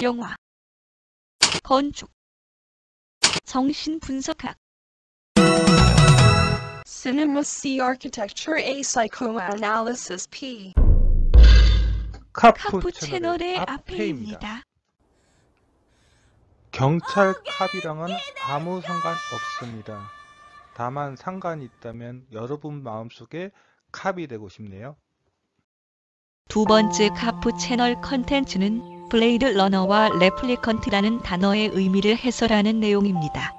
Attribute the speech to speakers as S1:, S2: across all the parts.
S1: 영화, 건축, 정신분석학.
S2: Cinema C Architecture A Psychoanalysis P.
S1: 카푸 채널의 앞에입니다.
S3: 경찰 캅이랑은 아무 상관 없습니다. 다만 상관이 있다면 여러분 마음속에 캅이 되고 싶네요.
S1: 두 번째 카푸 채널 컨텐츠는 블레이드 러너와 레플리컨트라는 단어의 의미를 해설하는 내용입니다.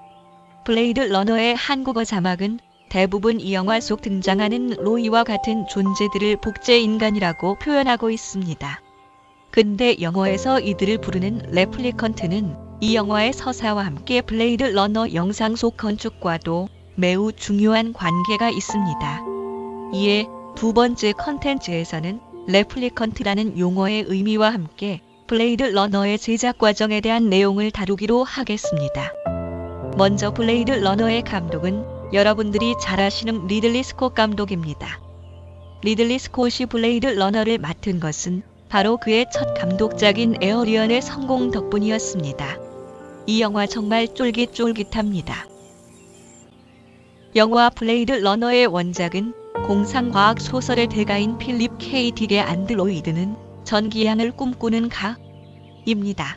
S1: 블레이드 러너의 한국어 자막은 대부분 이 영화 속 등장하는 로이와 같은 존재들을 복제 인간이라고 표현하고 있습니다. 근데 영어에서 이들을 부르는 레플리컨트는 이 영화의 서사와 함께 블레이드 러너 영상 속 건축과도 매우 중요한 관계가 있습니다. 이에 두 번째 컨텐츠에서는 레플리컨트라는 용어의 의미와 함께 블레이드 러너의 제작 과정에 대한 내용을 다루기로 하겠습니다. 먼저 블레이드 러너의 감독은 여러분들이 잘 아시는 리들리 스콧 감독입니다. 리들리 스콧이 블레이드 러너를 맡은 것은 바로 그의 첫 감독작인 에어리언의 성공 덕분이었습니다. 이 영화 정말 쫄깃쫄깃합니다. 영화 블레이드 러너의 원작은 공상과학 소설의 대가인 필립 K. 딕의 안드로이드는 전기양을 꿈꾸는 가입니다.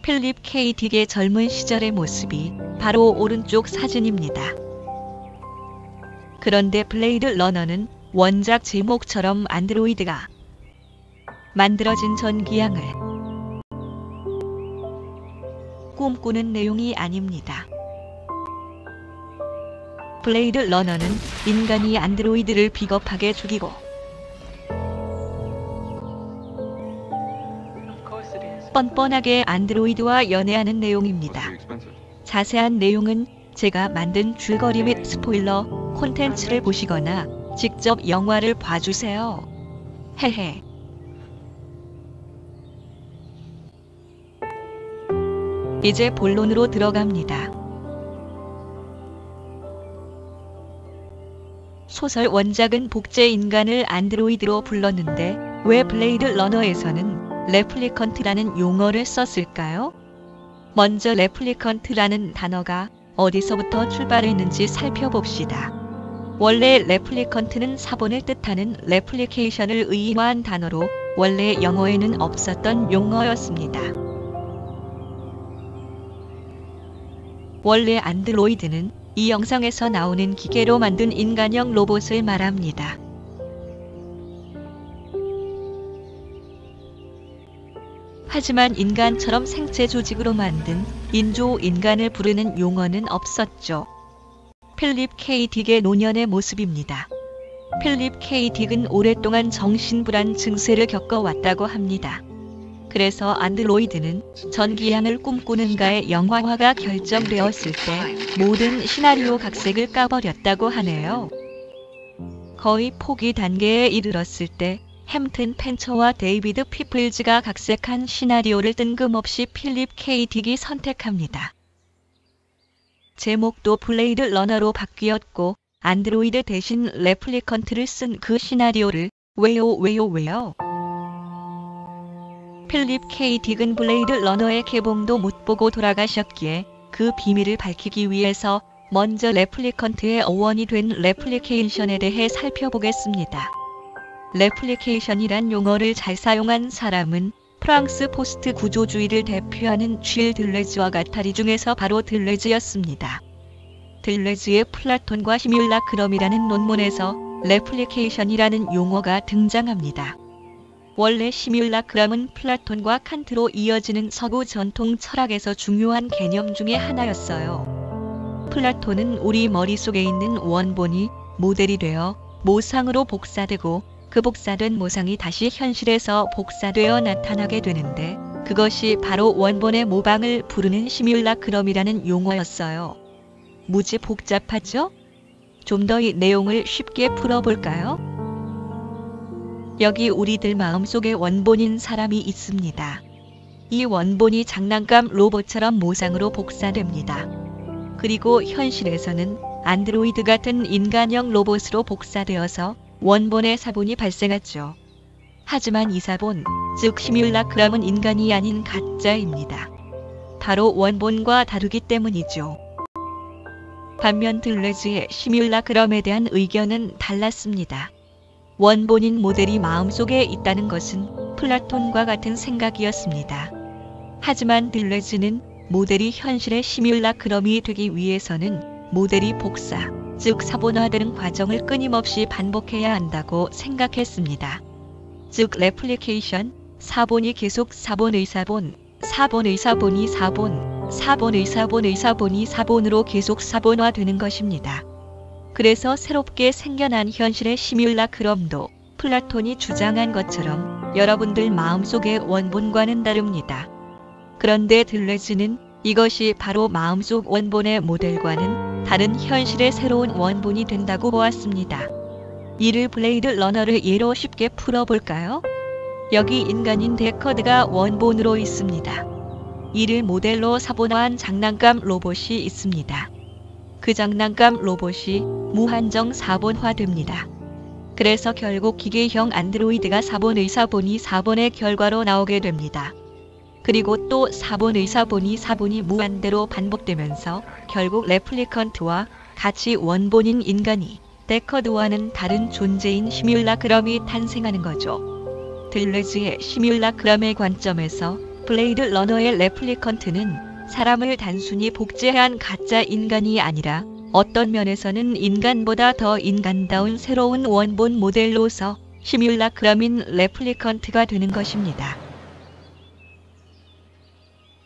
S1: 필립 K. 딕의 젊은 시절의 모습이 바로 오른쪽 사진입니다. 그런데 블레이드 러너는 원작 제목처럼 안드로이드가 만들어진 전기양을 꿈꾸는 내용이 아닙니다. 블레이드 러너는 인간이 안드로이드를 비겁하게 죽이고 뻔뻔하게 안드로이드와 연애하는 내용입니다. 자세한 내용은 제가 만든 줄거리 및 스포일러 콘텐츠를 보시거나 직접 영화를 봐주세요. 헤헤. 이제 본론으로 들어갑니다. 소설 원작은 복제 인간을 안드로이드로 불렀는데 왜 블레이드 러너에서는 레플리컨트라는 용어를 썼을까요? 먼저 레플리컨트라는 단어가 어디서부터 출발했는지 살펴봅시다. 원래 레플리컨트는 사본을 뜻하는 레플리케이션을 의의화한 단어로 원래 영어에는 없었던 용어였습니다. 원래 안드로이드는 이 영상에서 나오는 기계로 만든 인간형 로봇을 말합니다. 하지만 인간처럼 생체 조직으로 만든 인조 인간을 부르는 용어는 없었죠. 필립 K. 딕의 노년의 모습입니다. 필립 K. 딕은 오랫동안 정신불안 증세를 겪어왔다고 합니다. 그래서 안드로이드는 전기양을 꿈꾸는가의 영화화가 결정되었을 때 모든 시나리오 각색을 까버렸다고 하네요. 거의 포기 단계에 이르렀을 때 햄튼 펜처와 데이비드 피플즈가 각색한 시나리오를 뜬금없이 필립 K. 딕이 선택합니다. 제목도 블레이드 러너로 바뀌었고 안드로이드 대신 레플리컨트를 쓴 그 시나리오를 왜요? 필립 K. 딕은 블레이드 러너의 개봉도 못 보고 돌아가셨기에 그 비밀을 밝히기 위해서 먼저 레플리컨트의 어원이 된 레플리케이션에 대해 살펴보겠습니다. 레플리케이션이란 용어를 잘 사용한 사람은 프랑스 포스트 구조주의를 대표하는 쥘 들레즈와 가타리 중에서 바로 들레즈였습니다. 들레즈의 플라톤과 시뮬라크럼이라는 논문에서 레플리케이션이라는 용어가 등장합니다. 원래 시뮬라크럼은 플라톤과 칸트로 이어지는 서구 전통 철학에서 중요한 개념 중의 하나였어요. 플라톤은 우리 머릿속에 있는 원본이 모델이 되어 모상으로 복사되고 그 복사된 모상이 다시 현실에서 복사되어 나타나게 되는데 그것이 바로 원본의 모방을 부르는 시뮬라크럼이라는 용어였어요. 무지 복잡하죠? 좀 더 이 내용을 쉽게 풀어볼까요? 여기 우리들 마음속에 원본인 사람이 있습니다. 이 원본이 장난감 로봇처럼 모상으로 복사됩니다. 그리고 현실에서는 안드로이드 같은 인간형 로봇으로 복사되어서 원본의 사본이 발생하죠. 하지만 이사본, 즉 시뮬라크럼은 인간이 아닌 가짜입니다. 바로 원본과 다르기 때문이죠. 반면 들레즈의 시뮬라크럼에 대한 의견은 달랐습니다. 원본인 모델이 마음속에 있다는 것은 플라톤과 같은 생각이었습니다. 하지만 들레즈는 모델이 현실의 시뮬라크럼이 되기 위해서는 모델이 복사, 즉 사본화되는 과정을 끊임없이 반복해야 한다고 생각했습니다. 즉 레플리케이션, 사본이 계속 사본의 사본, 사본의 사본이 사본, 사본의 사본의 사본이 사본으로 계속 사본화되는 것입니다. 그래서 새롭게 생겨난 현실의 시뮬라크럼도 플라톤이 주장한 것처럼 여러분들 마음속의 원본과는 다릅니다. 그런데 들레즈는 이것이 바로 마음속 원본의 모델과는 다른 현실의 새로운 원본이 된다고 보았습니다. 이를 블레이드 러너를 예로 쉽게 풀어볼까요? 여기 인간인 데커드가 원본으로 있습니다. 이를 모델로 사본화한 장난감 로봇이 있습니다. 그 장난감 로봇이 무한정 사본화됩니다. 그래서 결국 기계형 안드로이드가 사본의 사본이 사본의 결과로 나오게 됩니다. 그리고 또 사본의 사본이 사본이 무한대로 반복되면서 결국 레플리컨트와 같이 원본인 인간이 데커드와는 다른 존재인 시뮬라크럼이 탄생하는 거죠. 들레즈의 시뮬라크럼의 관점에서 블레이드 러너의 레플리컨트는 사람을 단순히 복제한 가짜 인간이 아니라 어떤 면에서는 인간보다 더 인간다운 새로운 원본 모델로서 시뮬라크럼인 레플리컨트가 되는 것입니다.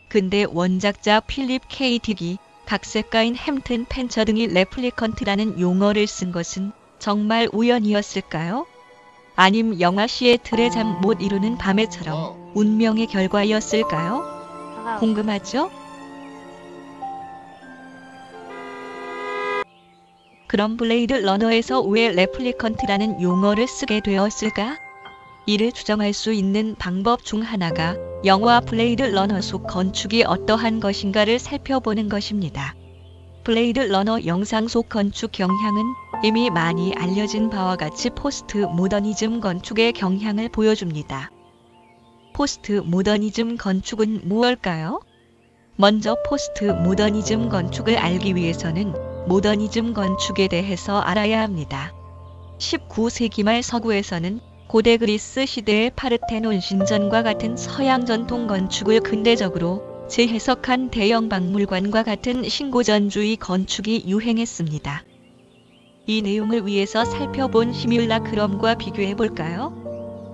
S1: 근데 원작자 필립 K. 딕이 각색가인 햄튼 펜처 등이 레플리컨트라는 용어를 쓴 것은 정말 우연이었을까요? 아님 영화 시애틀의 잠 못 이루는 밤에처럼 운명의 결과였을까요? 궁금하죠? 그럼 블레이드 러너에서 왜 레플리컨트라는 용어를 쓰게 되었을까? 이를 추정할 수 있는 방법 중 하나가 영화 블레이드 러너 속 건축이 어떠한 것인가를 살펴보는 것입니다. 블레이드 러너 영상 속 건축 경향은 이미 많이 알려진 바와 같이 포스트 모더니즘 건축의 경향을 보여줍니다. 포스트 모더니즘 건축은 무엇일까요? 먼저 포스트 모더니즘 건축을 알기 위해서는 모더니즘 건축에 대해서 알아야 합니다. 19세기 말 서구에서는 고대 그리스 시대의 파르테논 신전과 같은 서양 전통 건축을 근대적으로 재해석한 대형 박물관과 같은 신고전주의 건축이 유행했습니다. 이 내용을 위해서 살펴본 시뮬라크럼과 비교해 볼까요?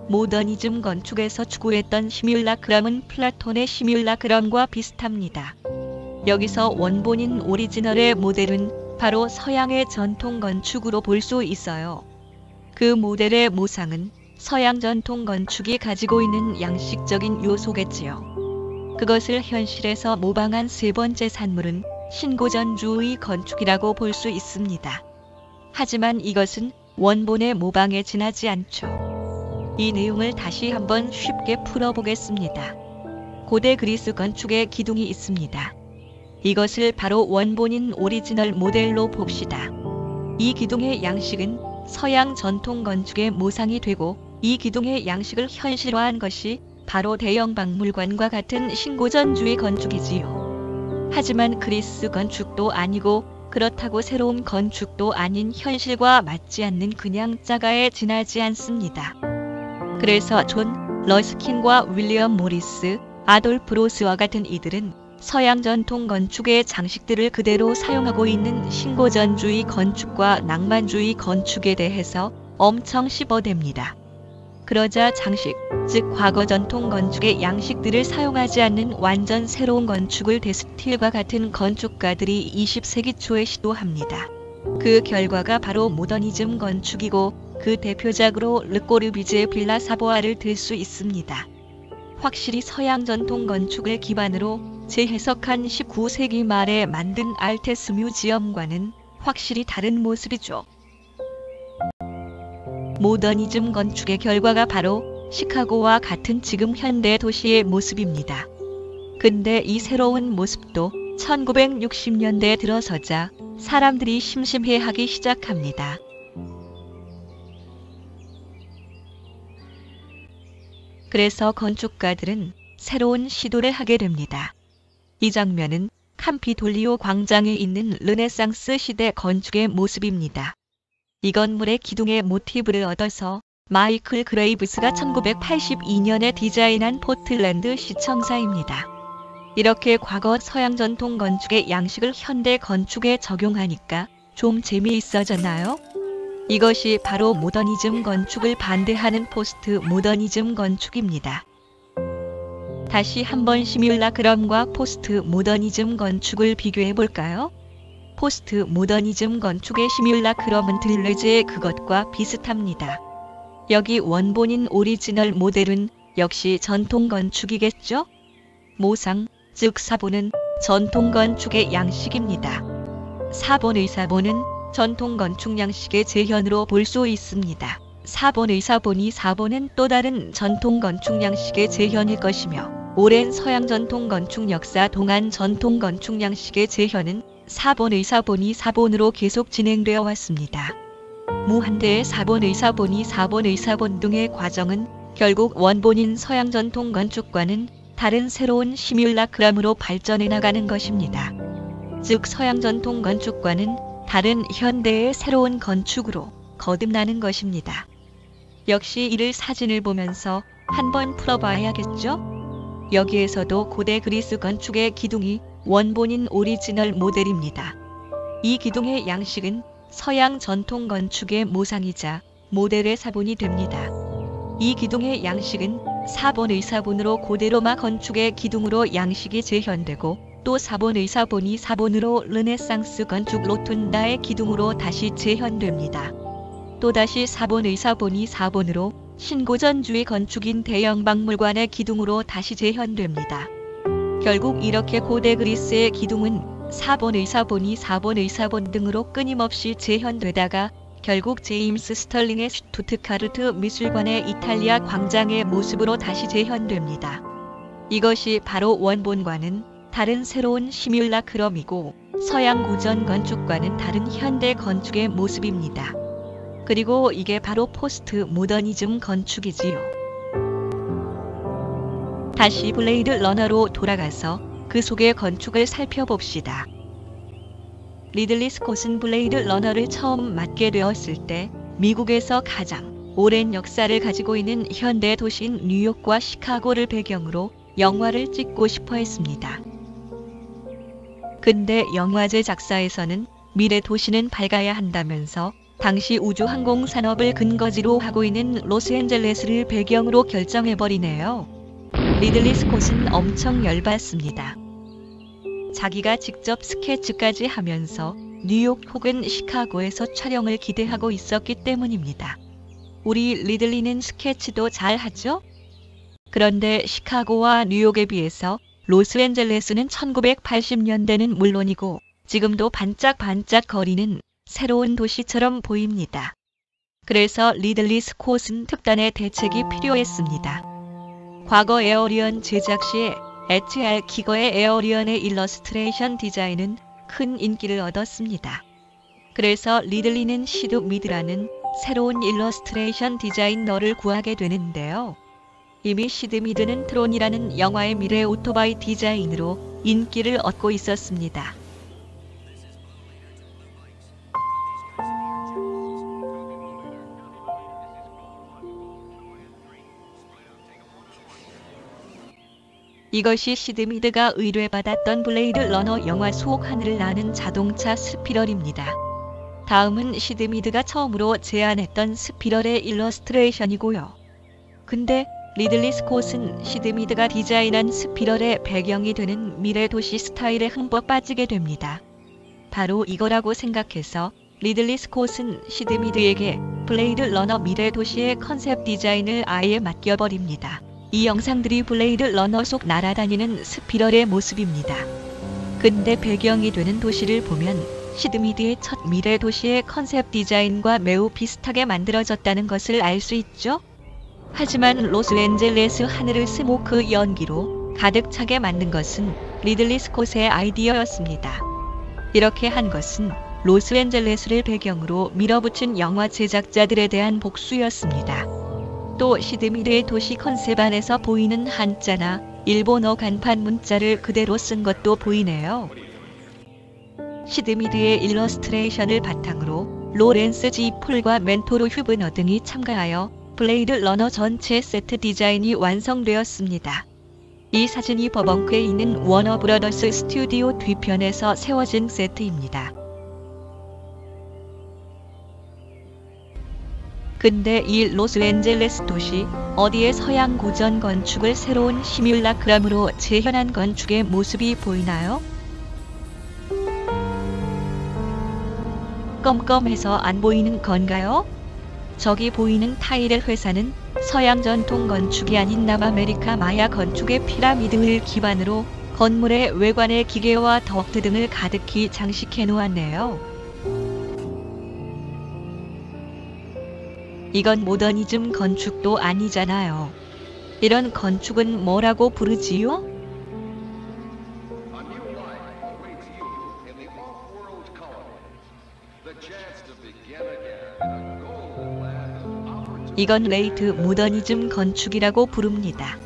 S1: 모더니즘 건축에서 추구했던 시뮬라크럼은 플라톤의 시뮬라크럼과 비슷합니다. 여기서 원본인 오리지널의 모델은 바로 서양의 전통 건축으로 볼 수 있어요. 그 모델의 모상은 서양 전통 건축이 가지고 있는 양식적인 요소겠지요. 그것을 현실에서 모방한 세 번째 산물은 신고전주의 건축이라고 볼 수 있습니다. 하지만 이것은 원본의 모방에 지나지 않죠. 이 내용을 다시 한번 쉽게 풀어보겠습니다. 고대 그리스 건축에 기둥이 있습니다. 이것을 바로 원본인 오리지널 모델로 봅시다. 이 기둥의 양식은 서양 전통 건축의 모상이 되고 이 기둥의 양식을 현실화한 것이 바로 대형 박물관과 같은 신고전주의 건축이지요. 하지만 그리스 건축도 아니고 그렇다고 새로운 건축도 아닌 현실과 맞지 않는 그냥 자가에 지나지 않습니다. 그래서 존 러스킨과 윌리엄 모리스, 아돌프 로스와 같은 이들은 서양 전통 건축의 장식들을 그대로 사용하고 있는 신고전주의 건축과 낭만주의 건축에 대해서 엄청 씹어댑니다. 그러자 장식, 즉 과거 전통 건축의 양식들을 사용하지 않는 완전 새로운 건축을 데스틸과 같은 건축가들이 20세기 초에 시도합니다. 그 결과가 바로 모더니즘 건축이고 그 대표작으로 르꼬르비제의 빌라 사보아를 들 수 있습니다. 확실히 서양 전통 건축을 기반으로 재해석한 19세기 말에 만든 알테스 뮤지엄과는 확실히 다른 모습이죠. 모더니즘 건축의 결과가 바로 시카고와 같은 지금 현대 도시의 모습입니다. 근데 이 새로운 모습도 1960년대에 들어서자 사람들이 심심해하기 시작합니다. 그래서 건축가들은 새로운 시도를 하게 됩니다. 이 장면은 캄피돌리오 광장에 있는 르네상스 시대 건축의 모습입니다. 이 건물의 기둥의 모티브를 얻어서 마이클 그레이브스가 1982년에 디자인한 포틀랜드 시청사입니다. 이렇게 과거 서양 전통 건축의 양식을 현대 건축에 적용하니까 좀 재미있어졌나요? 이것이 바로 모더니즘 건축을 반대하는 포스트 모더니즘 건축입니다. 다시 한번 시뮬라크럼과 포스트 모더니즘 건축을 비교해 볼까요? 포스트 모더니즘 건축의 시뮬라크럼은 들레즈의 그것과 비슷합니다. 여기 원본인 오리지널 모델은 역시 전통 건축이겠죠? 모상, 즉 사본은 전통 건축의 양식입니다. 사본의 사본은 전통 건축 양식의 재현으로 볼 수 있습니다. 사본의 사본은 또 다른 전통 건축 양식의 재현일 것이며 오랜 서양 전통 건축 역사 동안 전통 건축 양식의 재현은 사본의 사본으로 계속 진행되어 왔습니다. 무한대의 사본의 사본 등의 과정은 결국 원본인 서양 전통 건축과는 다른 새로운 시뮬라크럼으로 발전해 나가는 것입니다. 즉 서양 전통 건축과는 다른 현대의 새로운 건축으로 거듭나는 것입니다. 역시 이를 사진을 보면서 한번 풀어봐야겠죠? 여기에서도 고대 그리스 건축의 기둥이 원본인 오리지널 모델입니다. 이 기둥의 양식은 서양 전통 건축의 모상이자 모델의 사본이 됩니다. 이 기둥의 양식은 사본의 사본으로 고대 로마 건축의 기둥으로 양식이 재현되고 또 사본의 사본으로 르네상스 건축 로툰다의 기둥으로 다시 재현됩니다. 또다시 사본의 사본으로 신고전주의 건축인 대영박물관의 기둥으로 다시 재현됩니다. 결국 이렇게 고대 그리스의 기둥은 사본의 사본 등으로 끊임없이 재현되다가 결국 제임스 스털링의 슈투트가르트 미술관의 이탈리아 광장의 모습으로 다시 재현됩니다. 이것이 바로 원본과는 다른 새로운 시뮬라크럼이고 서양 고전 건축과는 다른 현대 건축의 모습입니다. 그리고 이게 바로 포스트 모더니즘 건축이지요. 다시 블레이드 러너로 돌아가서 그 속의 건축을 살펴봅시다. 리들리 스콧은 블레이드 러너를 처음 맡게 되었을 때 미국에서 가장 오랜 역사를 가지고 있는 현대 도시인 뉴욕과 시카고를 배경으로 영화를 찍고 싶어 했습니다. 근데 영화 제작사에서는 미래 도시는 밝아야 한다면서 당시 우주항공 산업을 근거지로 하고 있는 로스앤젤레스를 배경으로 결정해버리네요. 리들리 스콧은 엄청 열받습니다. 자기가 직접 스케치까지 하면서 뉴욕 혹은 시카고에서 촬영을 기대하고 있었기 때문입니다. 우리 리들리는 스케치도 잘 하죠? 그런데 시카고와 뉴욕에 비해서 로스앤젤레스는 1980년대는 물론이고 지금도 반짝반짝 거리는 새로운 도시처럼 보입니다. 그래서 리들리 스콧은 특단의 대책이 필요했습니다. 과거 에어리언 제작 시에 H.R. 기거의 에어리언의 일러스트레이션 디자인은 큰 인기를 얻었습니다. 그래서 리들리는 시드 미드라는 새로운 일러스트레이션 디자이너를 구하게 되는데요. 이미 시드 미드는 트론이라는 영화의 미래 오토바이 디자인으로 인기를 얻고 있었습니다. 이것이 시드 미드가 의뢰받았던 블레이드 러너 영화 속 하늘을 나는 자동차 스피럴입니다. 다음은 시드 미드가 처음으로 제안했던 스피럴의 일러스트레이션이고요. 근데 리들리 스콧은 시드 미드가 디자인한 스피럴의 배경이 되는 미래 도시 스타일에 흠뻑 빠지게 됩니다. 바로 이거라고 생각해서 리들리 스콧은 시드 미드에게 블레이드 러너 미래 도시의 컨셉 디자인을 아예 맡겨버립니다. 이 영상들이 블레이드 러너 속 날아다니는 스피럴의 모습입니다. 근데 배경이 되는 도시를 보면 시드 미드의 첫 미래 도시의 컨셉 디자인과 매우 비슷하게 만들어졌다는 것을 알 수 있죠? 하지만 로스앤젤레스 하늘을 스모크 연기로 가득 차게 만든 것은 리들리 스콧의 아이디어였습니다. 이렇게 한 것은 로스앤젤레스를 배경으로 밀어붙인 영화 제작자들에 대한 복수였습니다. 또 시드미르의 도시 컨셉 안에서 보이는 한자나 일본어 간판 문자를 그대로 쓴 것도 보이네요. 시드미르의 일러스트레이션을 바탕으로 로렌스 G. 폴과 멘토르 휴브너 등이 참가하여 블레이드 러너 전체 세트 디자인이 완성되었습니다. 이 사진이 버벙크에 있는 워너브러더스 스튜디오 뒤편에서 세워진 세트입니다. 근데 이 로스앤젤레스 도시 어디에 서양 고전 건축을 새로운 시뮬라크람으로 재현한 건축의 모습이 보이나요? 껌껌해서 안 보이는 건가요? 저기 보이는 타일의 회사는 서양 전통 건축이 아닌 남아메리카 마야 건축의 피라미드를 기반으로 건물의 외관에 기계와 덕트 등을 가득히 장식해 놓았네요. 이건 모더니즘 건축도 아니잖아요. 이런 건축은 뭐라고 부르지요? 이건 레이트 모더니즘 건축이라고 부릅니다.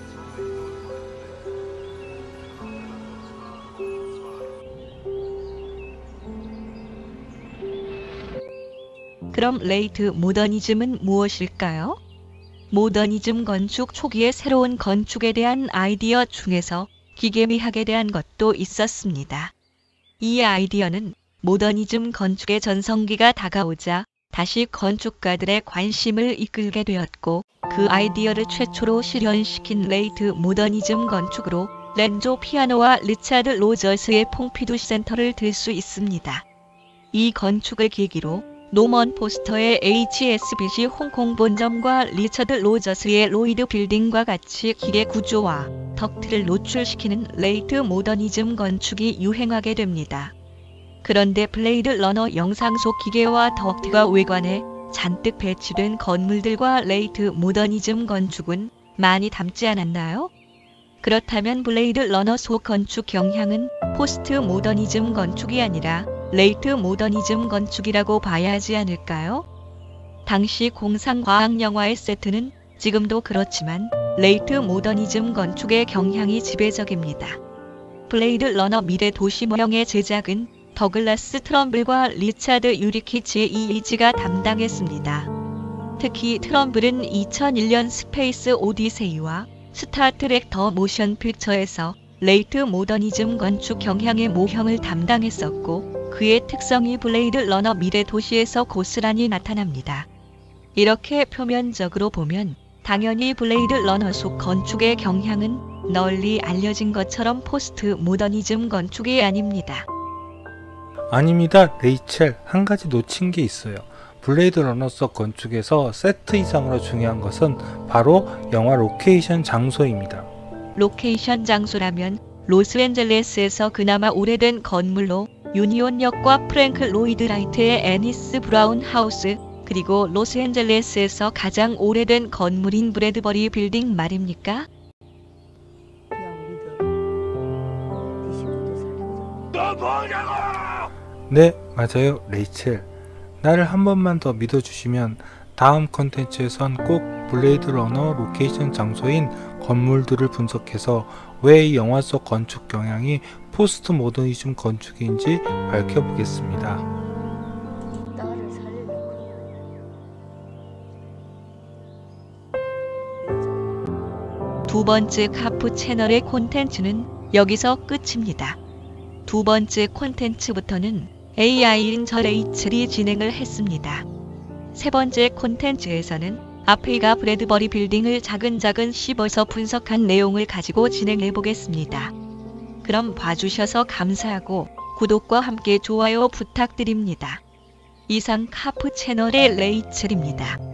S1: 그럼 레이트 모더니즘은 무엇일까요? 모더니즘 건축 초기의 새로운 건축에 대한 아이디어 중에서 기계미학에 대한 것도 있었습니다. 이 아이디어는 모더니즘 건축의 전성기가 다가오자 다시 건축가들의 관심을 이끌게 되었고, 그 아이디어를 최초로 실현시킨 레이트 모더니즘 건축으로 렌조 피아노와 리차드 로저스의 퐁피두 센터를 들 수 있습니다. 이 건축을 계기로 노먼 포스터의 HSBC 홍콩 본점과 리처드 로저스의 로이드 빌딩과 같이 기계 구조와 덕트를 노출시키는 레이트 모더니즘 건축이 유행하게 됩니다. 그런데 블레이드 러너 영상 속 기계와 덕트가 외관에 잔뜩 배치된 건물들과 레이트 모더니즘 건축은 많이 닮지 않았나요? 그렇다면 블레이드 러너 속 건축 경향은 포스트 모더니즘 건축이 아니라 레이트 모더니즘 건축이라고 봐야 하지 않을까요? 당시 공상 과학 영화의 세트는 지금도 그렇지만 레이트 모더니즘 건축의 경향이 지배적입니다. 블레이드 러너 미래 도시 모형의 제작은 더글라스 트럼블과 리차드 유리키치 이이지가 담당했습니다. 특히 트럼블은 2001년 스페이스 오디세이와 스타트랙 더 모션 픽처에서 레이트 모더니즘 건축 경향의 모형을 담당했었고, 그의 특성이 블레이드 러너 미래 도시에서 고스란히 나타납니다. 이렇게 표면적으로 보면 당연히 블레이드 러너 속 건축의 경향은 널리 알려진 것처럼 포스트 모더니즘 건축이 아닙니다.
S3: 아닙니다. 레이첼, 한 가지 놓친 게 있어요. 블레이드 러너 속 건축에서 세트 이상으로 중요한 것은 바로 영화 로케이션 장소입니다.
S1: 로케이션 장소라면 로스앤젤레스에서 그나마 오래된 건물로 유니온역과 프랭크 로이드 라이트의 애니스 브라운 하우스, 그리고 로스앤젤레스에서 가장 오래된 건물인 브래드버리 빌딩 말입니까?
S3: 네, 맞아요, 레이첼. 나를 한 번만 더 믿어주시면 다음 컨텐츠에선 꼭 블레이드 러너 로케이션 장소인 건물들을 분석해서 왜 이 영화 속 건축 경향이 포스트 모더니즘 건축인지 밝혀보겠습니다.
S4: 나를 살리려고.
S1: 두 번째 카프 채널의 콘텐츠는 여기서 끝입니다. 두 번째 콘텐츠부터는 AI인 저 레이첼이 진행을 했습니다. 세 번째 콘텐츠에서는 아프리카 브래드버리 빌딩을 차근차근 씹어서 분석한 내용을 가지고 진행해 보겠습니다. 그럼 봐주셔서 감사하고 구독과 함께 좋아요 부탁드립니다. 이상 카프 채널의 레이첼입니다.